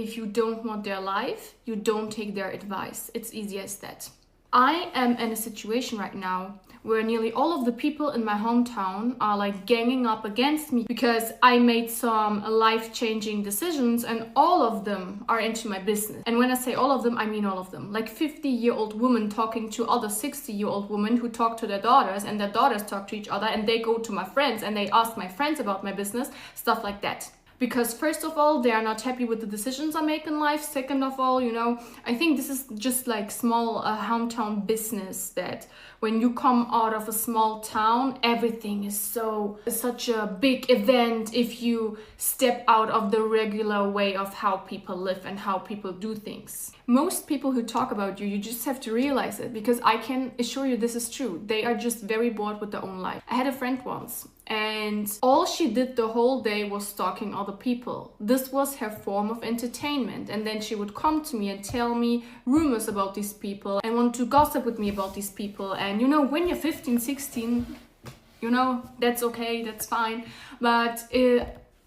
if you don't want their life, you don't take their advice. It's easy as that. I am in a situation right now where nearly all of the people in my hometown are like ganging up against me because I made some life-changing decisions, and all of them are into my business. And when I say all of them, I mean all of them. Like 50-year-old women talking to other 60-year-old women who talk to their daughters, and their daughters talk to each other, and they go to my friends and they ask my friends about my business, stuff like that. Because first of all, they are not happy with the decisions I make in life. Second of all, you know, I think this is just like small hometown business, that when you come out of a small town, everything is such a big event if you step out of the regular way of how people live and how people do things. Most people who talk about you just have to realize it, because I can assure you this is true. They are just very bored with their own life. I had a friend once, and all she did the whole day was stalking other people. This was her form of entertainment. And then she would come to me and tell me rumors about these people and want to gossip with me about these people. And you know, when you're 15, 16, you know, that's okay, that's fine. But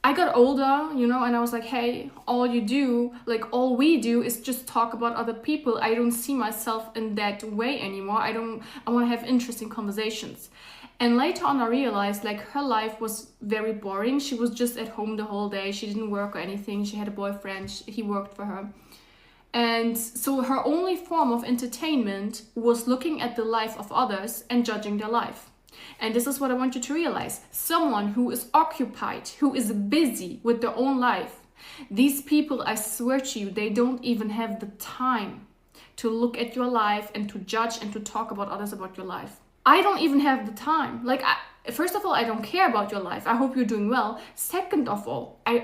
I got older, you know, and I was like, hey, all we do is just talk about other people. I don't see myself in that way anymore. I want to have interesting conversations. And later on, I realized like her life was very boring. She was just at home the whole day. She didn't work or anything. She had a boyfriend. He worked for her. And so her only form of entertainment was looking at the life of others and judging their life. And this is what I want you to realize. Someone who is occupied, who is busy with their own life, these people, I swear to you, they don't even have the time to look at your life and to judge and to talk about others about your life. I don't even have the time. First of all, I don't care about your life. I hope you're doing well. Second of all, I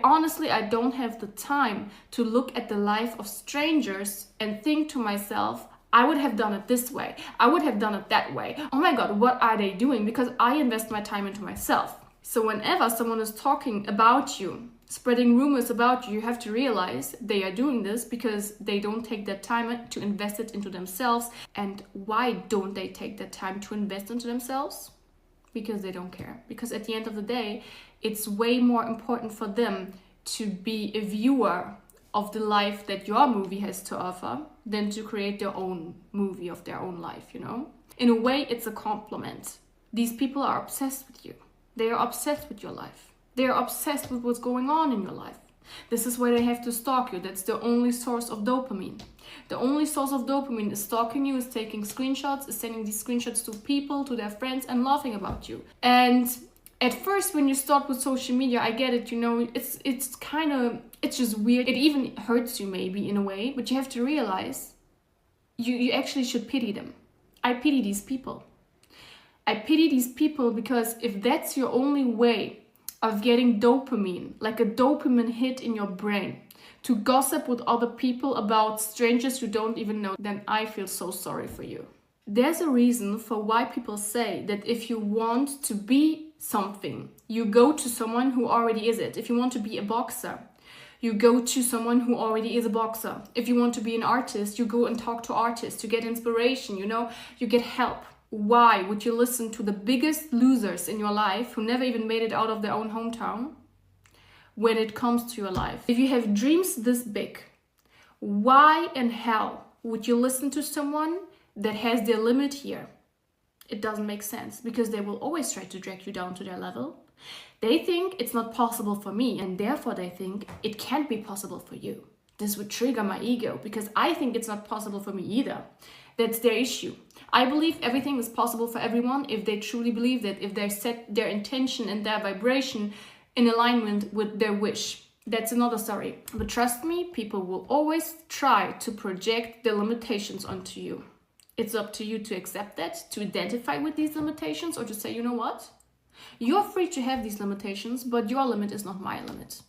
don't have the time to look at the life of strangers and think to myself, I would have done it this way. I would have done it that way. Oh my God, what are they doing? Because I invest my time into myself. So whenever someone is talking about you, spreading rumors about you, you have to realize they are doing this because they don't take that time to invest it into themselves. And why don't they take that time to invest into themselves? Because they don't care. Because at the end of the day, it's way more important for them to be a viewer of the life that your movie has to offer than to create their own movie of their own life, you know? In a way, it's a compliment. These people are obsessed with you. They are obsessed with your life. They are obsessed with what's going on in your life. This is why they have to stalk you. That's the only source of dopamine. The only source of dopamine is stalking you, is taking screenshots, is sending these screenshots to people, to their friends, and laughing about you. And at first, when you start with social media, I get it, you know, it's just weird. It even hurts you maybe in a way, but you have to realize you actually should pity them. I pity these people. I pity these people because if that's your only way of getting dopamine, like a dopamine hit in your brain, to gossip with other people about strangers you don't even know, then I feel so sorry for you. There's a reason for why people say that if you want to be something, you go to someone who already is it. If you want to be a boxer, you go to someone who already is a boxer. If you want to be an artist, you go and talk to artists to get inspiration, you know, you get help. Why would you listen to the biggest losers in your life who never even made it out of their own hometown when it comes to your life? If you have dreams this big, why in hell would you listen to someone that has their limit here? It doesn't make sense, because they will always try to drag you down to their level. They think it's not possible for me, and therefore they think it can't be possible for you. This would trigger my ego, because I think it's not possible for me either. That's their issue. I believe everything is possible for everyone if they truly believe that, if they set their intention and their vibration in alignment with their wish. That's another story. But trust me, people will always try to project their limitations onto you. It's up to you to accept that, to identify with these limitations, or to say, you know what? You're free to have these limitations, but your limit is not my limit.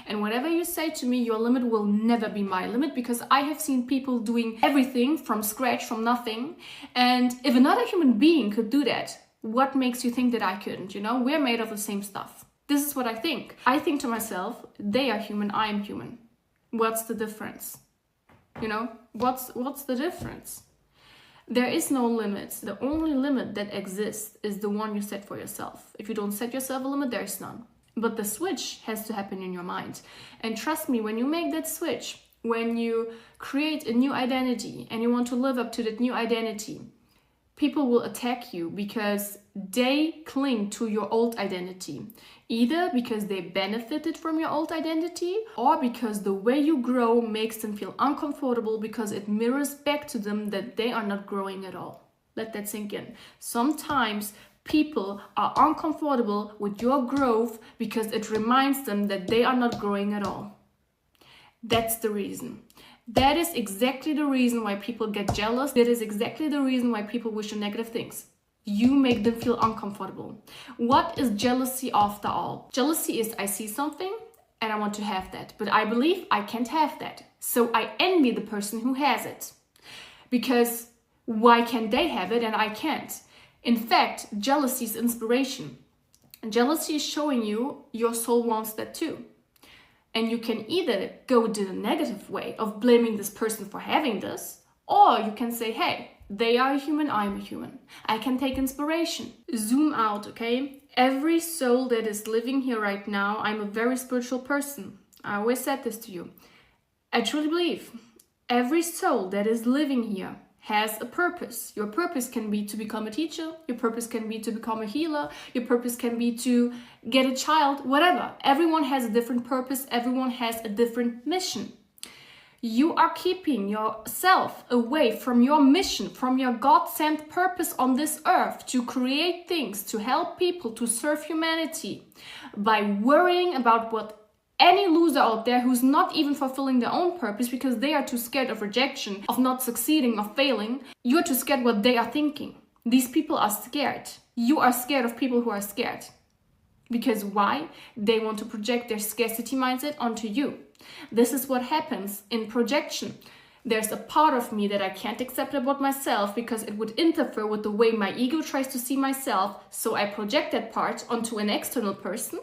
And whatever you say to me, your limit will never be my limit, because I have seen people doing everything from scratch, from nothing. And if another human being could do that, what makes you think that I couldn't? You know, we're made of the same stuff. This is what I think. I think to myself, they are human, I am human. What's the difference? You know, what's the difference? There is no limit. The only limit that exists is the one you set for yourself. If you don't set yourself a limit, there is none. But the switch has to happen in your mind. And trust me, when you make that switch, when you create a new identity and you want to live up to that new identity, people will attack you because they cling to your old identity, either because they benefited from your old identity or because the way you grow makes them feel uncomfortable because it mirrors back to them that they are not growing at all. Let that sink in. Sometimes people are uncomfortable with your growth because it reminds them that they are not growing at all. That's the reason. That is exactly the reason why people get jealous. That is exactly the reason why people wish you negative things. You make them feel uncomfortable. What is jealousy after all? Jealousy is I see something and I want to have that, but I believe I can't have that. So I envy the person who has it. Because why can they have it and I can't? In fact, jealousy is inspiration. Jealousy is showing you your soul wants that too. And you can either go to the negative way of blaming this person for having this, or you can say, hey, they are a human, I'm a human. I can take inspiration. Zoom out, okay? Every soul that is living here right now, I'm a very spiritual person. I always said this to you. I truly believe every soul that is living here has a purpose. Your purpose can be to become a teacher. Your purpose can be to become a healer. Your purpose can be to get a child, whatever. Everyone has a different purpose. Everyone has a different mission. You are keeping yourself away from your mission, from your God-sent purpose on this earth to create things, to help people, to serve humanity by worrying about what any loser out there who's not even fulfilling their own purpose because they are too scared of rejection, of not succeeding, of failing. You're too scared what they are thinking. These people are scared. You are scared of people who are scared. Because why? They want to project their scarcity mindset onto you. This is what happens in projection. There's a part of me that I can't accept about myself because it would interfere with the way my ego tries to see myself. So I project that part onto an external person.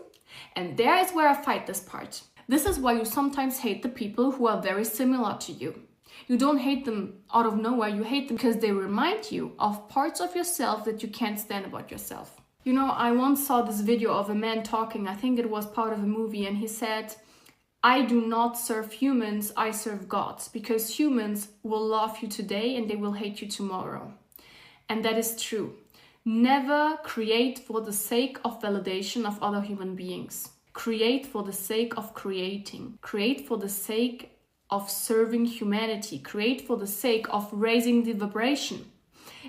And there is where I fight this part. This is why you sometimes hate the people who are very similar to you. You don't hate them out of nowhere, you hate them because they remind you of parts of yourself that you can't stand about yourself. You know, I once saw this video of a man talking, I think it was part of a movie, and he said, I do not serve humans, I serve gods, because humans will love you today and they will hate you tomorrow. And that is true. Never create for the sake of validation of other human beings. Create for the sake of creating. Create for the sake of serving humanity. Create for the sake of raising the vibration.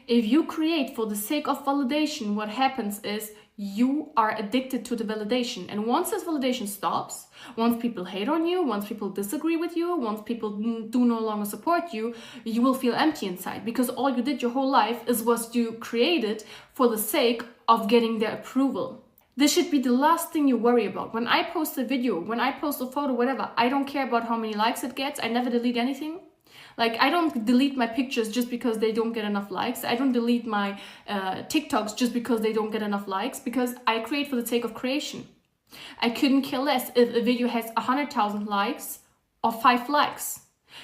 If you create for the sake of validation, what happens is you are addicted to the validation. And once this validation stops, once people hate on you, once people disagree with you, once people do no longer support you, you will feel empty inside because all you did your whole life was you created for the sake of getting their approval. This should be the last thing you worry about. When I post a video, when I post a photo, whatever, I don't care about how many likes it gets. I never delete anything. Like, I don't delete my pictures just because they don't get enough likes. I don't delete my TikToks just because they don't get enough likes, because I create for the sake of creation. I couldn't care less if a video has 100,000 likes or 5 likes.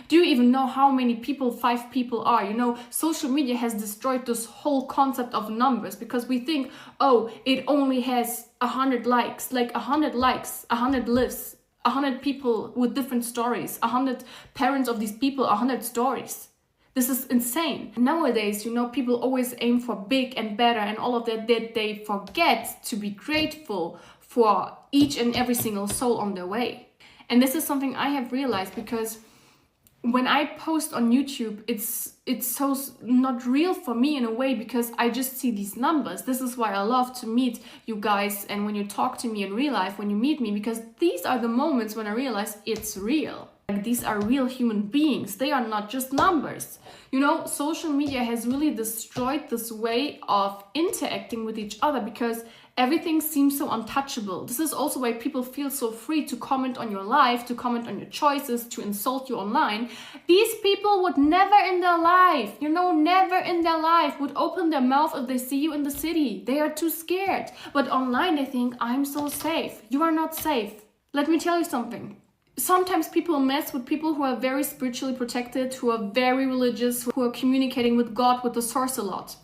Do you even know how many people 5 people are? You know, social media has destroyed this whole concept of numbers because we think, oh, it only has 100 likes. Like 100 likes, 100 lives. 100 people with different stories, 100 parents of these people, 100 stories. This is insane. Nowadays, you know, people always aim for big and better and all of that they forget to be grateful for each and every single soul on their way. And this is something I have realized because when I post on YouTube, it's so not real for me in a way because I just see these numbers. This is why I love to meet you guys, and when you talk to me in real life, when you meet me, because these are the moments when I realize it's real. Like, these are real human beings. They are not just numbers. You know, social media has really destroyed this way of interacting with each other because everything seems so untouchable. This is also why people feel so free to comment on your life, to comment on your choices, to insult you online. These people would never in their life, you know, never in their life would open their mouth if they see you in the city. They are too scared. But online they think, I'm so safe. You are not safe. Let me tell you something. Sometimes people mess with people who are very spiritually protected, who are very religious, who are communicating with God, with the source a lot.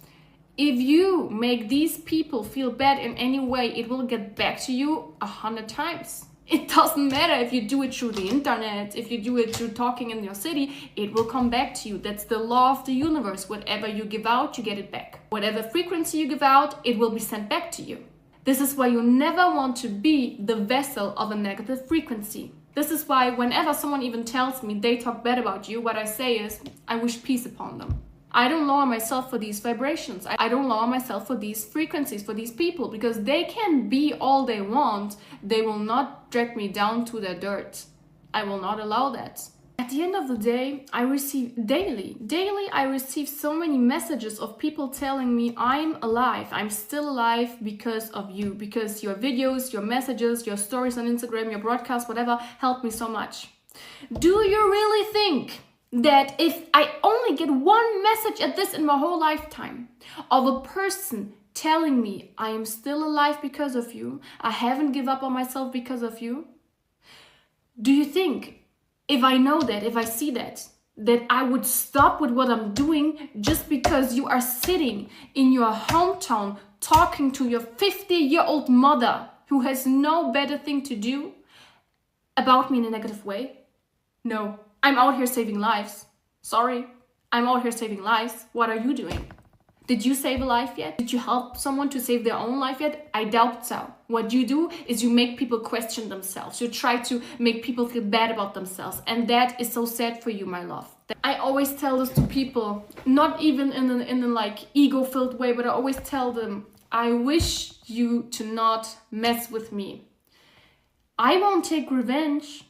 If you make these people feel bad in any way, it will get back to you 100 times. It doesn't matter if you do it through the internet, if you do it through talking in your city, it will come back to you. That's the law of the universe. Whatever you give out, you get it back. Whatever frequency you give out, it will be sent back to you. This is why you never want to be the vessel of a negative frequency. This is why whenever someone even tells me they talk bad about you, what I say is, I wish peace upon them. I don't lower myself for these vibrations. I don't lower myself for these frequencies, for these people, because they can be all they want. They will not drag me down to their dirt. I will not allow that. At the end of the day, I receive daily I receive so many messages of people telling me I'm alive. I'm still alive because of you, because your videos, your messages, your stories on Instagram, your broadcasts, whatever, helped me so much. Do you really think that if I only get one message at this in my whole lifetime of a person telling me I am still alive because of you, I haven't given up on myself because of you, do you think if I know that, if I see that I would stop with what I'm doing just because you are sitting in your hometown talking to your 50-year-old mother who has no better thing to do about me in a negative way? No. I'm out here saving lives. Sorry, I'm out here saving lives. What are you doing? Did you save a life yet? Did you help someone to save their own life yet? I doubt so. What you do is you make people question themselves. You try to make people feel bad about themselves. And that is so sad for you, my love. I always tell this to people, not even in a like ego-filled way, but I always tell them, I wish you to not mess with me. I won't take revenge.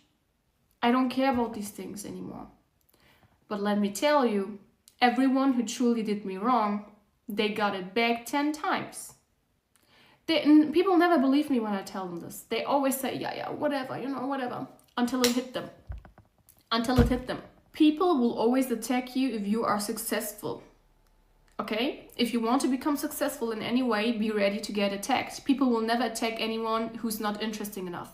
I don't care about these things anymore. But let me tell you, everyone who truly did me wrong, they got it back 10 times. People never believe me when I tell them this. They always say, yeah, whatever, whatever. Until it hit them. People will always attack you if you are successful. Okay? If you want to become successful in any way, be ready to get attacked. People will never attack anyone who's not interesting enough.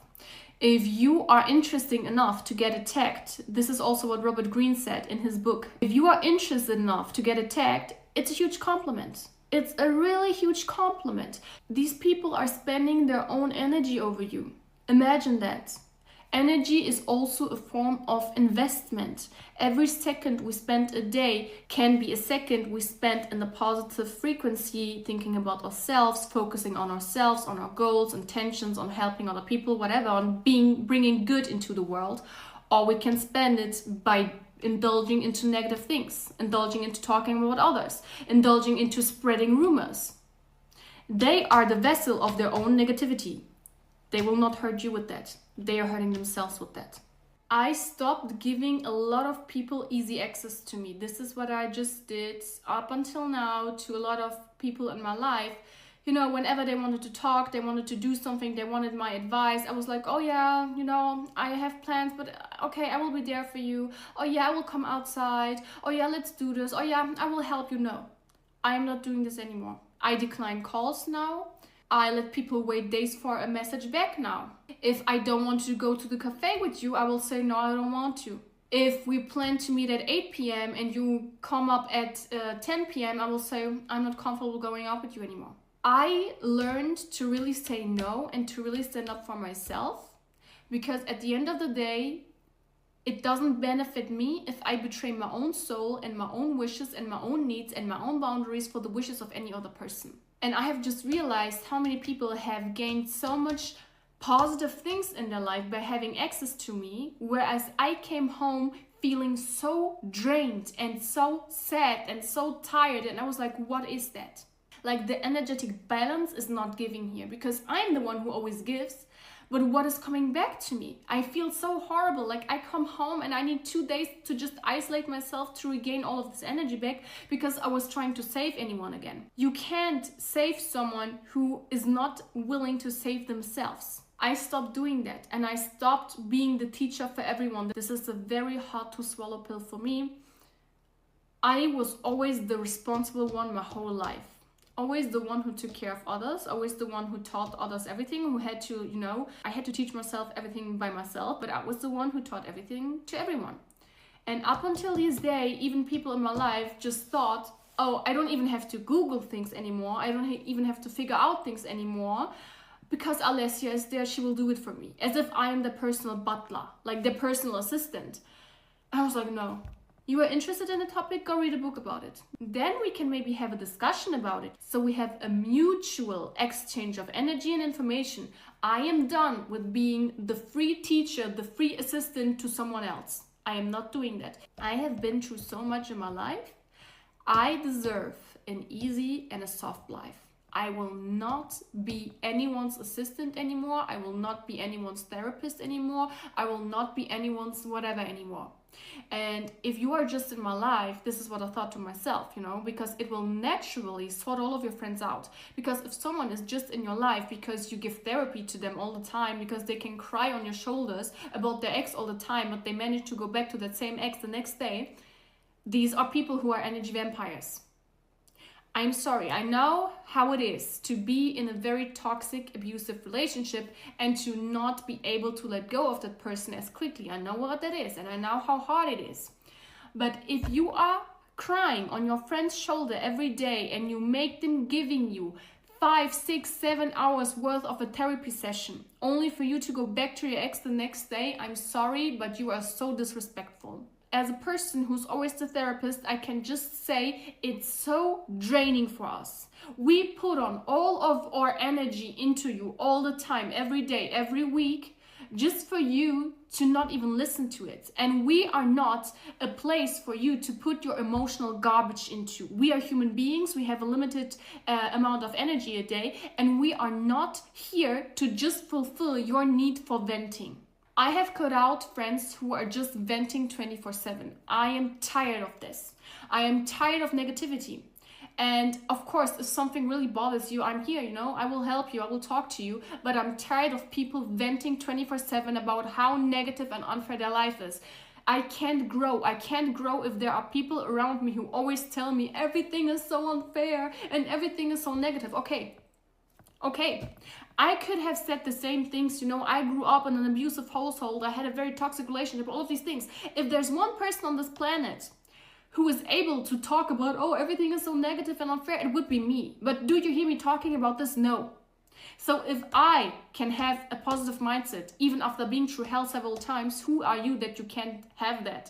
If you are interesting enough to get attacked, this is also what Robert Greene said in his book. If you are interested enough to get attacked, it's a huge compliment. It's a really huge compliment. These people are spending their own energy over you. Imagine that. Energy is also a form of investment. Every second we spend a day can be a second we spent in a positive frequency, thinking about ourselves, focusing on ourselves, on our goals, intentions, on helping other people, whatever, on bringing good into the world. Or we can spend it by indulging into negative things, indulging into talking about others, indulging into spreading rumors. They are the vessel of their own negativity. They will not hurt you with that. They are hurting themselves with that. I stopped giving a lot of people easy access to me. This is what I just did up until now to a lot of people in my life. Whenever they wanted to talk, they wanted to do something, they wanted my advice, I was like, oh yeah, I have plans, but okay, I will be there for you. Oh yeah, I will come outside. Oh yeah, let's do this. Oh yeah, I will help you. No, I am not doing this anymore. I decline calls now. I let people wait days for a message back now. If I don't want to go to the cafe with you, I will say, no, I don't want to. If we plan to meet at 8 p.m. and you come up at 10 p.m., I will say, I'm not comfortable going out with you anymore. I learned to really say no and to really stand up for myself, because at the end of the day, it doesn't benefit me if I betray my own soul and my own wishes and my own needs and my own boundaries for the wishes of any other person. And I have just realized how many people have gained so much positive things in their life by having access to me, whereas I came home feeling so drained and so sad and so tired, and I was like, what is that? Like, the energetic balance is not giving here, because I'm the one who always gives. But what is coming back to me? I feel so horrible. Like, I come home and I need 2 days to just isolate myself to regain all of this energy back, because I was trying to save anyone again. You can't save someone who is not willing to save themselves. I stopped doing that, and I stopped being the teacher for everyone. This is a very hard to swallow pill for me. I was always the responsible one my whole life. Always the one who took care of others, always the one who taught others everything, who had to, I had to teach myself everything by myself, but I was the one who taught everything to everyone. And up until this day, even people in my life just thought oh, I don't even have to Google things anymore. I don't even have to figure out things anymore. Because Alessia is there, she will do it for me. As if I am the personal butler, like the personal assistant. I was like, no. You are interested in a topic? Go read a book about it. Then we can maybe have a discussion about it. So we have a mutual exchange of energy and information. I am done with being the free teacher, the free assistant to someone else. I am not doing that. I have been through so much in my life. I deserve an easy and a soft life. I will not be anyone's assistant anymore. I will not be anyone's therapist anymore. I will not be anyone's whatever anymore. And if you are just in my life, this is what I thought to myself, because it will naturally sort all of your friends out. Because if someone is just in your life because you give therapy to them all the time, because they can cry on your shoulders about their ex all the time, but they manage to go back to that same ex the next day, these are people who are energy vampires. I'm sorry, I know how it is to be in a very toxic, abusive relationship and to not be able to let go of that person as quickly. I know what that is and I know how hard it is. But if you are crying on your friend's shoulder every day and you make them giving you 5, 6, 7 hours worth of a therapy session only for you to go back to your ex the next day, I'm sorry, but you are so disrespectful. As a person who's always the therapist, I can just say it's so draining for us. We put on all of our energy into you all the time, every day, every week, just for you to not even listen to it. And we are not a place for you to put your emotional garbage into. We are human beings. We have a limited amount of energy a day, and we are not here to just fulfill your need for venting. I have cut out friends who are just venting 24/7. I am tired of this. I am tired of negativity. And of course, if something really bothers you, I'm here, I will help you, I will talk to you, but I'm tired of people venting 24/7 about how negative and unfair their life is. I can't grow. I can't grow if there are people around me who always tell me everything is so unfair and everything is so negative. Okay, I could have said the same things, I grew up in an abusive household, I had a very toxic relationship, all of these things. If there's one person on this planet who is able to talk about, oh, everything is so negative and unfair, it would be me. But do you hear me talking about this? No. So if I can have a positive mindset, even after being through hell several times, who are you that you can't have that?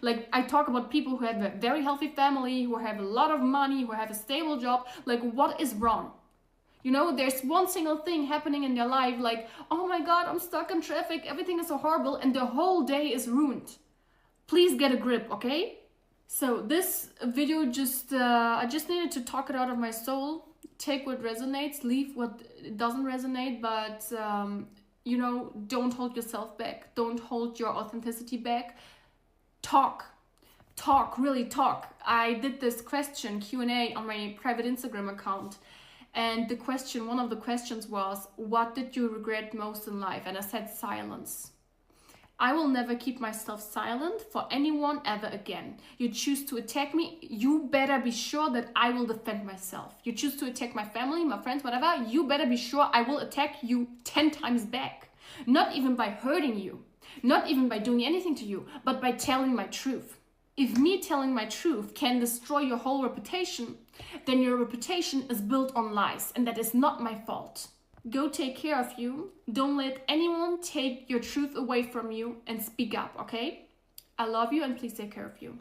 Like I talk about people who have a very healthy family, who have a lot of money, who have a stable job. Like, what is wrong? There's one single thing happening in their life, like, oh my God, I'm stuck in traffic, everything is so horrible, and the whole day is ruined. Please get a grip, okay? So this video I just needed to talk it out of my soul. Take what resonates, leave what doesn't resonate, but, don't hold yourself back. Don't hold your authenticity back. Talk, really talk. I did this question, Q&A, on my private Instagram account. And one of the questions was, what did you regret most in life? And I said silence. I will never keep myself silent for anyone ever again. You choose to attack me, you better be sure that I will defend myself. You choose to attack my family, my friends, whatever, you better be sure I will attack you 10 times back. Not even by hurting you, not even by doing anything to you, but by telling my truth. If me telling my truth can destroy your whole reputation, then your reputation is built on lies, and that is not my fault. Go take care of you. Don't let anyone take your truth away from you, and speak up, okay? I love you, and please take care of you.